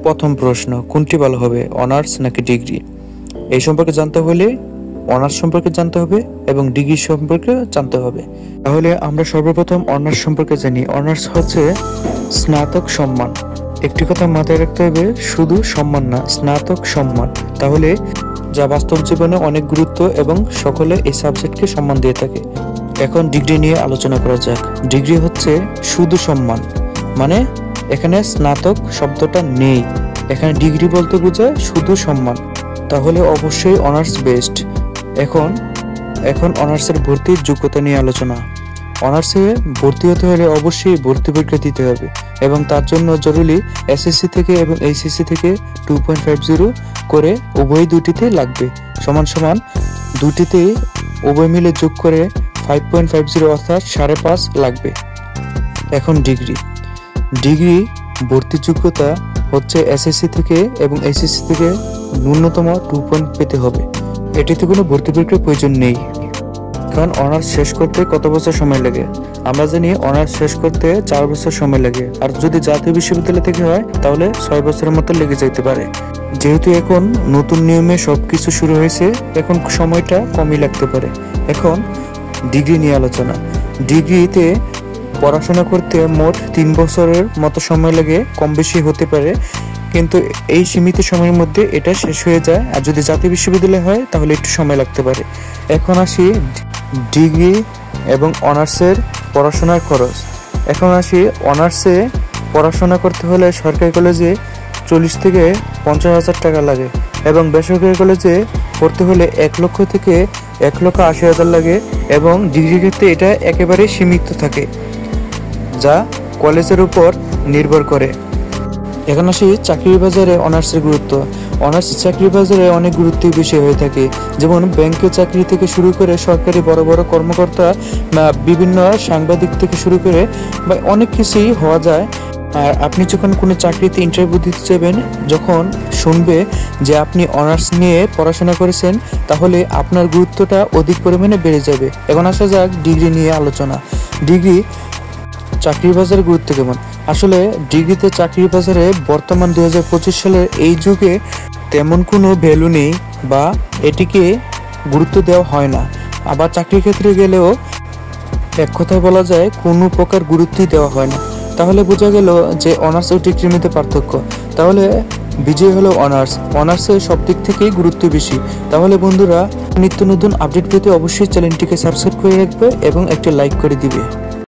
প্রথম প্রশ্ন, কোনটি ভালো হবে, অনার্স নাকি ডিগ্রি? এই সম্পর্কে জানতে হলে অনার্স সম্পর্কে জানতে হবে এবং ডিগ্রি সম্পর্কে জানতে হবে। তাহলে আমরা সর্বপ্রথম অনার্স সম্পর্কে জানি। অনার্স হচ্ছে স্নাতক সম্মান। একটি কথা মাথায় রাখতে হবে, শুধু সম্মান না, স্নাতক সম্মান। তাহলে যা বাস্তব জীবনে অনেক গুরুত্ব এবং সকলে এই সাবজেক্টকে সম্মান দিয়ে থাকে। এখন ডিগ্রি নিয়ে আলোচনা করা যাক। ডিগ্রি হচ্ছে শুধু সম্মান, মানে এখানে স্নাতক শব্দটা নেই, এখানে ডিগ্রি বলতে বোঝায় শুধু সম্মান। তাহলে অবশ্যই অনার্স বেস্ট। এখন অনার্সের ভর্তির যোগ্যতা নিয়ে আলোচনা। অনার্সে ভর্তি হতে হলে অবশ্যই ভর্তি পরীক্ষা দিতে হবে এবং তার জন্য জরুরি এসএসসি থেকে এবং এইচএসসি থেকে 2.50 করে উভয় দুটিতে লাগবে, সমান সমান দুটিতে উভয় মিলে যোগ করে 5.50 অর্থাৎ 5.5 লাগবে। এখন ডিগ্রি ভর্তির যোগ্যতা হচ্ছে এসএসসি থেকে এবং এইচএসসি থেকে ন্যূনতম 2 পয়েন্ট পেতে হবে। এটিতে কোনো ভর্তি পরীক্ষার প্রয়োজন নেই। কারণ অনার্স শেষ করতে কত বছর সময় লাগে? আমরা জানি অনার্স শেষ করতে 4 বছর সময় লাগে, আর যদি জাতীয় বিশ্ববিদ্যালয় থেকে হয় তাহলে 6 বছরের মতো লেগে যেতে পারে। যেহেতু এখন নতুন নিয়মে সবকিছু শুরু হয়েছে, এখন সময়টা কমই লাগতে পারে। এখন ডিগ্রি নিয়ে আলোচনা। ডিগ্রিতে পড়াশোনা করতে মোট 3 বছরের মতো সময় লাগে, কম বেশি হতে পারে, কিন্তু এই সীমিত সময়ের মধ্যে এটা শেষ হয়ে যায়। আর যদি জাতীয় বিশ্ববিদ্যালয় হয় তাহলে একটু সময় লাগতে পারে। এখন আসি ডিগ্রি এবং অনার্সের পড়াশোনার খরচ। এখন আসি অনার্সে পড়াশোনা করতে হলে সরকারি কলেজে 40 থেকে 50,000 টাকা লাগে এবং বেসরকারি কলেজে পড়তে হলে 1 লক্ষ থেকে 1,80,000 লাগে এবং ডিগ্রির ক্ষেত্রে এটা একেবারে সীমিত থাকে, যা কলেজের উপর নির্ভর করে। এখন আসি চাকরির বাজারে অনার্সের গুরুত্ব। অনার্স চাকরির বাজারে অনেক গুরুত্বের বিষয় হয়ে থাকে, যেমন ব্যাংকের চাকরি থেকে শুরু করে সরকারি বড় বড় কর্মকর্তা বা বিভিন্ন সাংবাদিক থেকে শুরু করে বা অনেক কিছুই হওয়া যায়। আর আপনি যখন কোনো চাকরিতে ইন্টারভিউ দিতে যাবেন, যখন শুনবে যে আপনি অনার্স নিয়ে পড়াশোনা করেছেন, তাহলে আপনার গুরুত্বটা অধিক পরিমাণে বেড়ে যাবে। এখন আসা যাক ডিগ্রি নিয়ে আলোচনা। ডিগ্রি চাকরির বাজারে গুরুত্ব কেমন? আসলে ডিগ্রিতে চাকরির বাজারে বর্তমান 2025 সালের এই যুগে তেমন কোনো ভ্যালু নেই বা এটিকে গুরুত্ব দেওয়া হয় না। আবার চাকরির ক্ষেত্রে গেলেও এক কথায় বলা যায় কোনো প্রকার গুরুত্বই দেওয়া হয় না। তাহলে বোঝা গেল যে অনার্স ও ডিগ্রির মধ্যে পার্থক্য। তাহলে বিজয় হলো অনার্সের সব দিক থেকেই গুরুত্ব বেশি। তাহলে বন্ধুরা, নিত্য নতুন আপডেট পেতে অবশ্যই চ্যানেলটিকে সাবস্ক্রাইব করে রাখবে এবং একটা লাইক করে দিবে।